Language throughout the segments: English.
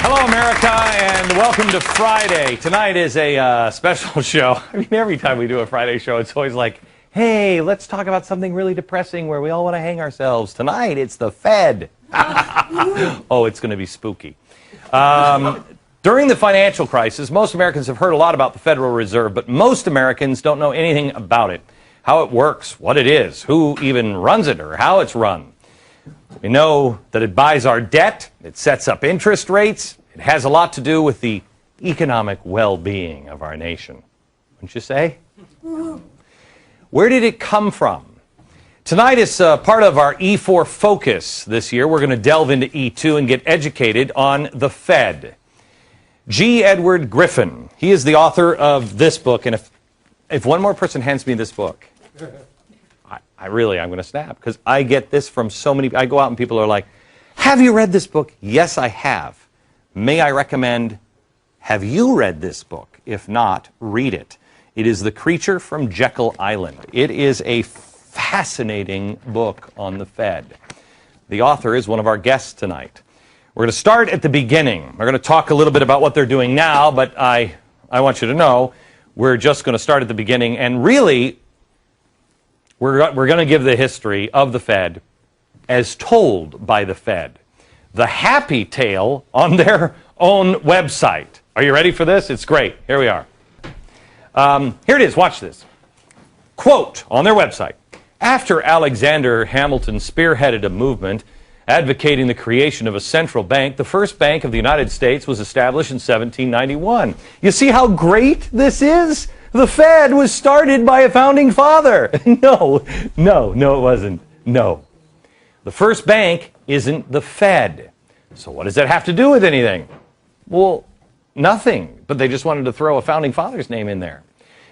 Hello, America, and welcome to Friday. Tonight is a special show. I mean, every time we do a Friday show, it's always like, hey, let's talk about something really depressing where we all want to hang ourselves. Tonight, it's the Fed. Oh, it's going to be spooky. During the financial crisis, most Americans have heard a lot about the Federal Reserve, but most Americans don't know anything about it, how it works, what it is, who even runs it, or how it's run. We know that it buys our debt, it sets up interest rates, it has a lot to do with the economic well-being of our nation. Wouldn't you say? Where did it come from? Tonight is part of our E4 focus this year. We're going to delve into E2 and get educated on the Fed. G. Edward Griffin, he is the author of this book, and if one more person hands me this book, I'm going to snap, because I get this from so many. I go out and people are like, have you read this book? Yes, I have. May I recommend, have you read this book? If not, read it. It is The Creature from Jekyll Island. It is a fascinating book on the Fed. The author is one of our guests tonight. We're going to start at the beginning. We're going to talk a little bit about what they're doing now, but I want you to know we're just going to start at the beginning, and really, we're going to give the history of the Fed as told by the Fed. The happy tale on their own website. Are you ready for this? It's great. Here we are. Here it is. Watch this. Quote on their website. After Alexander Hamilton spearheaded a movement advocating the creation of a central bank, the first bank of the United States was established in 1791. You see how great this is? The Fed was started by a founding father. No, it wasn't. No. The first bank isn't the Fed. So what does that have to do with anything? Well, nothing. But they just wanted to throw a founding father's name in there.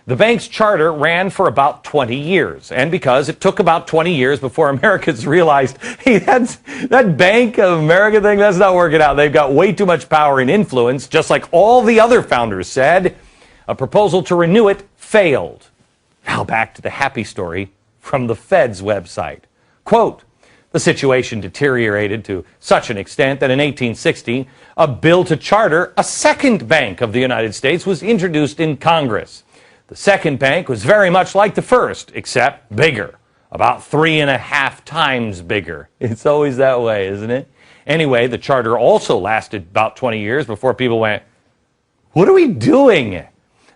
The bank's charter ran for about 20 years. And because it took about 20 years before Americans realized, hey, that Bank of America thing, that's not working out. They've got way too much power and influence, just like all the other founders said. A proposal to renew it failed. Now back to the happy story from the Fed's website. Quote, the situation deteriorated to such an extent that in 1860, a bill to charter a second bank of the United States was introduced in Congress. The second bank was very much like the first, except bigger, about 3.5 times bigger. It's always that way, isn't it? Anyway, the charter also lasted about 20 years before people went, what are we doing?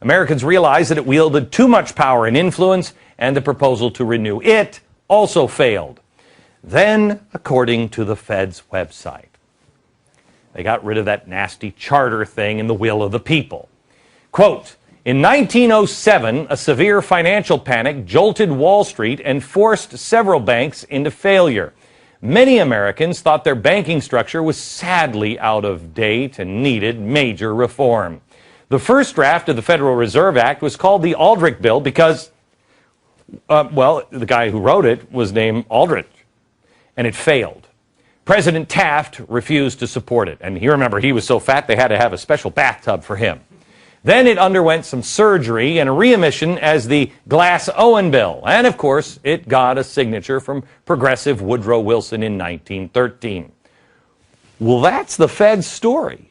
Americans realized that it wielded too much power and influence, and the proposal to renew it also failed. Then, according to the Fed's website, they got rid of that nasty charter thing in the will of the people. Quote, in 1907, a severe financial panic jolted Wall Street and forced several banks into failure. Many Americans thought their banking structure was sadly out of date and needed major reform. The first draft of the Federal Reserve Act was called the Aldrich Bill because, the guy who wrote it was named Aldrich, and it failed. President Taft refused to support it, and you remember he was so fat they had to have a special bathtub for him. Then it underwent some surgery and a readmission as the Glass-Owen Bill, and of course it got a signature from progressive Woodrow Wilson in 1913. Well, that's the Fed's story.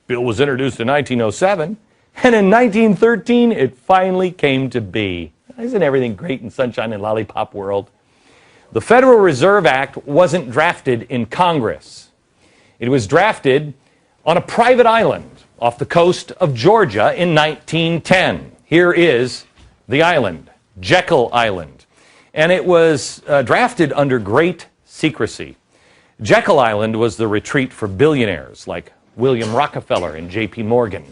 Bill was introduced in 1907, and in 1913, it finally came to be. Isn't everything great in sunshine and lollipop world? The Federal Reserve Act wasn't drafted in Congress. It was drafted on a private island off the coast of Georgia in 1910. Here is the island, Jekyll Island. And it was drafted under great secrecy. Jekyll Island was the retreat for billionaires like William Rockefeller and J.P. Morgan.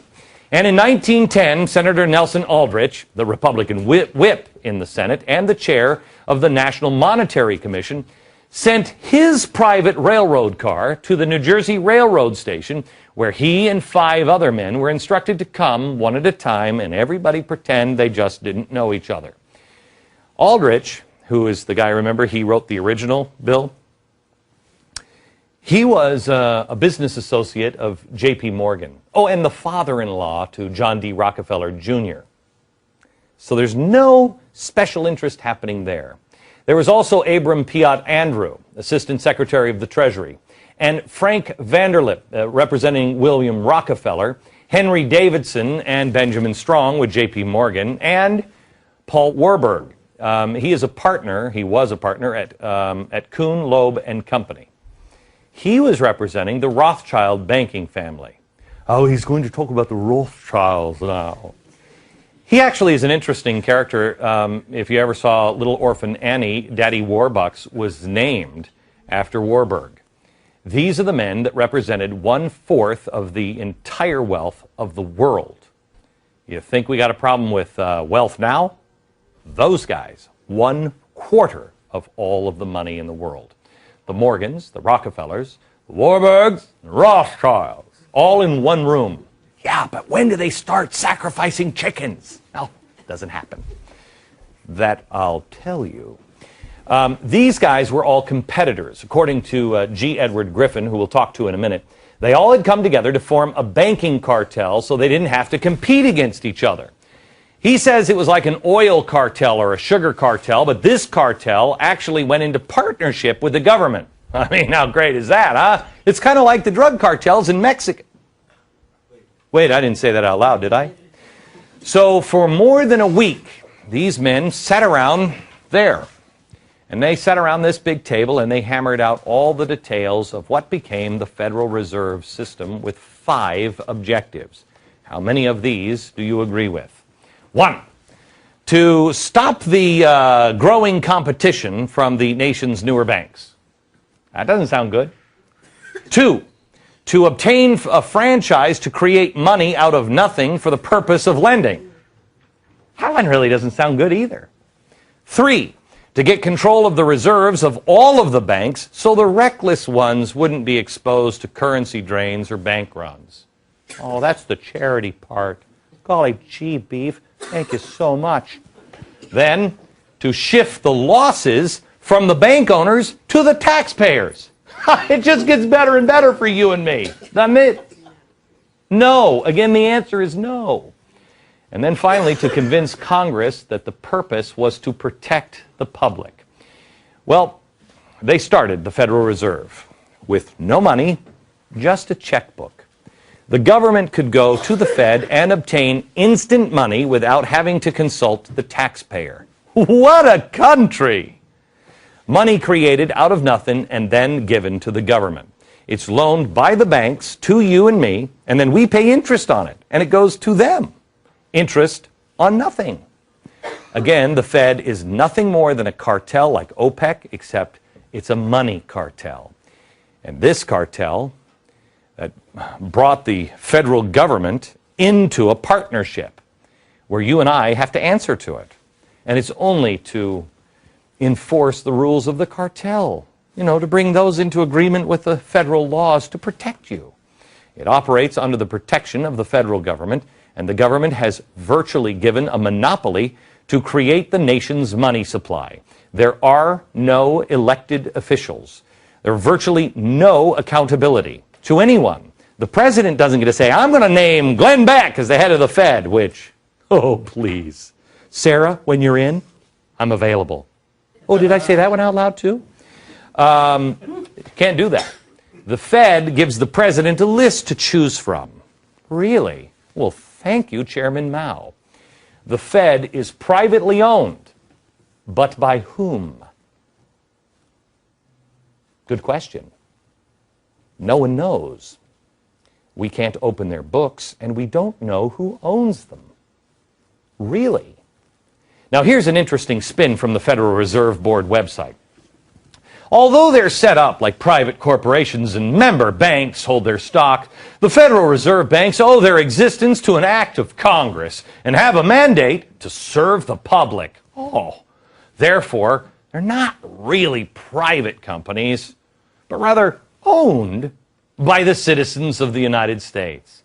And in 1910, Senator Nelson Aldrich, the Republican whip in the Senate and the chair of the National Monetary Commission, sent his private railroad car to the New Jersey Railroad Station, where he and 5 other men were instructed to come one at a time and everybody pretend they just didn't know each other. Aldrich, who is the guy, remember, he wrote the original bill? He was a business associate of J.P. Morgan. Oh, and the father-in-law to John D. Rockefeller, Jr. So there's no special interest happening there. There was also Abram Piatt Andrew, Assistant Secretary of the Treasury, and Frank Vanderlip, representing William Rockefeller, Henry Davidson and Benjamin Strong with J.P. Morgan, and Paul Warburg. He was a partner at Kuhn, Loeb and Company. He was representing the Rothschild banking family. Oh, he's going to talk about the Rothschilds now. He actually is an interesting character. If you ever saw Little Orphan Annie, Daddy Warbucks was named after Warburg. These are the men that represented 1/4 of the entire wealth of the world. You think we got a problem with wealth now? Those guys, 1/4 of all of the money in the world. The Morgans, the Rockefellers, the Warburgs, the Rothschilds, all in one room. Yeah, but when do they start sacrificing chickens? Well, it doesn't happen. That I'll tell you. These guys were all competitors. According to G. Edward Griffin, who we'll talk to in a minute, they all had come together to form a banking cartel so they didn't have to compete against each other. He says it was like an oil cartel or a sugar cartel, but this cartel actually went into partnership with the government. I mean, how great is that, huh? It's kind of like the drug cartels in Mexico. Wait, I didn't say that out loud, did I? So for more than a week, these men sat around there. And they sat around this big table and they hammered out all the details of what became the Federal Reserve System with 5 objectives. How many of these do you agree with? 1, to stop the growing competition from the nation's newer banks. That doesn't sound good. 2, to obtain a franchise to create money out of nothing for the purpose of lending. That one really doesn't sound good either. 3, to get control of the reserves of all of the banks so the reckless ones wouldn't be exposed to currency drains or bank runs. Oh, that's the charity part. Golly gee, beef, thank you so much. Then, to shift the losses from the bank owners to the taxpayers. It just gets better and better for you and me, doesn't it? No. Again, the answer is no. And then finally, to convince Congress that the purpose was to protect the public. Well, they started the Federal Reserve with no money, just a checkbook. The government could go to the Fed and obtain instant money without having to consult the taxpayer. What a country! Money created out of nothing and then given to the government. It's loaned by the banks to you and me, and then we pay interest on it, and it goes to them. Interest on nothing. Again, the Fed is nothing more than a cartel like OPEC, except it's a money cartel. And this cartel that brought the federal government into a partnership where you and I have to answer to it. And it's only to enforce the rules of the cartel, to bring those into agreement with the federal laws to protect you. It operates under the protection of the federal government, and the government has virtually given a monopoly to create the nation's money supply. There are no elected officials. There are virtually no accountability to anyone. The president doesn't get to say, I'm going to name Glenn Beck as the head of the Fed, which, oh, please. Sarah, when you're in, I'm available. Oh, did I say that one out loud too? Can't do that. The Fed gives the president a list to choose from. Really? Well, thank you, Chairman Mao. The Fed is privately owned, but by whom? Good question. No one knows. We can't open their books, and we don't know who owns them. Really? Now, here's an interesting spin from the Federal Reserve Board website. Although they're set up like private corporations and member banks hold their stock, the Federal Reserve banks owe their existence to an act of Congress and have a mandate to serve the public. Oh, therefore, they're not really private companies, but rather owned by the citizens of the United States.